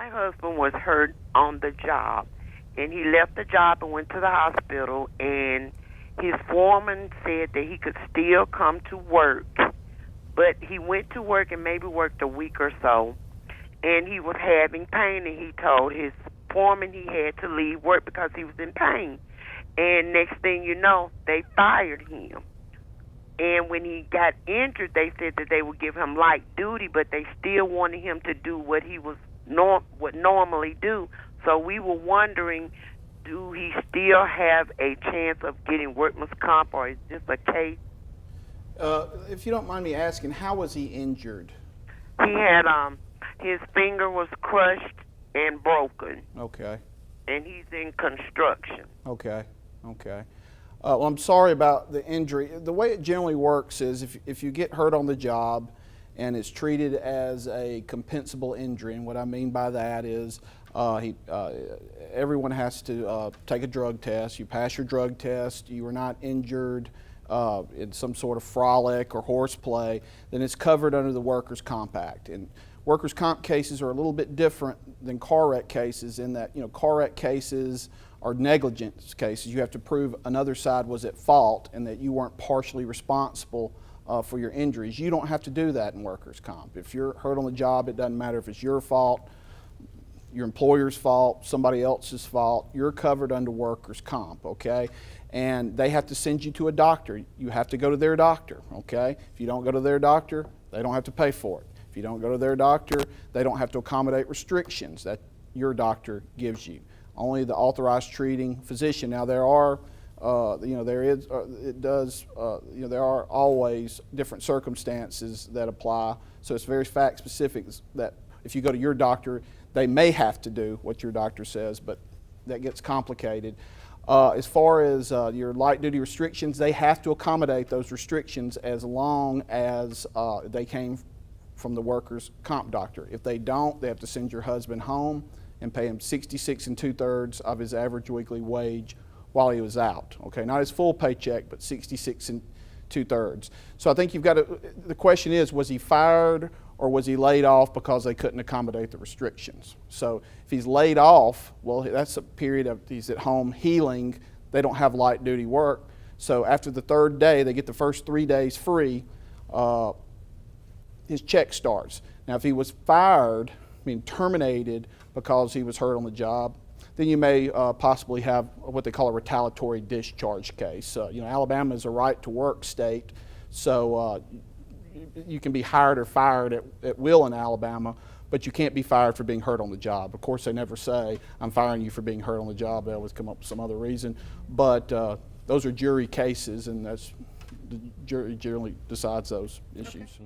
My husband was hurt on the job, and he left the job and went to the hospital, and his foreman said that he could still come to work, but he went to work and maybe worked a week or so, and he was having pain, and he told his foreman he had to leave work because he was in pain. And next thing you know, they fired him. And when he got injured, they said that they would give him light duty, but they still wanted him to do what he would normally do. So we were wondering, do he still have a chance of getting workman's comp, or is this a case? If you don't mind me asking, how was he injured? He had his finger was crushed and broken. Okay. And he's in construction. Okay. Okay. Well, I'm sorry about the injury. The way it generally works is if you get hurt on the job and it's treated as a compensable injury, and what I mean by that is everyone has to take a drug test. You pass your drug test, you are not injured in some sort of frolic or horseplay, then it's covered under the Workers' Comp Act. And Workers' Comp cases are a little bit different than car wreck cases in that, car wreck cases are negligence cases. You have to prove another side was at fault and that you weren't partially responsible for your injuries. You don't have to do that in workers' comp. If you're hurt on the job, it doesn't matter if it's your fault, your employer's fault, somebody else's fault. You're covered under workers' comp, okay? And they have to send you to a doctor. You have to go to their doctor, okay? If you don't go to their doctor, they don't have to pay for it. If you don't go to their doctor, they don't have to accommodate restrictions that your doctor gives you. Only the authorized treating physician. Now there are, there are always different circumstances that apply. So it's very fact specific that if you go to your doctor, they may have to do what your doctor says, but that gets complicated. As far as your light duty restrictions, they have to accommodate those restrictions as long as they came from the workers' comp doctor. If they don't, they have to send your husband home and pay him 66 2/3 of his average weekly wage while he was out. Okay, not his full paycheck, but 66 2/3. So I think you've got to, the question is, was he fired or was he laid off because they couldn't accommodate the restrictions? So if he's laid off, well, that's a period of he's at home healing. They don't have light duty work. So after the third day, they get the first 3 days free. His check starts. Now, if he was fired, terminated because he was hurt on the job, then you may possibly have what they call a retaliatory discharge case. Alabama is a right-to-work state, so you can be hired or fired at will in Alabama, but you can't be fired for being hurt on the job. Of course, they never say, I'm firing you for being hurt on the job. They always come up with some other reason. But those are jury cases, and the jury generally decides those issues.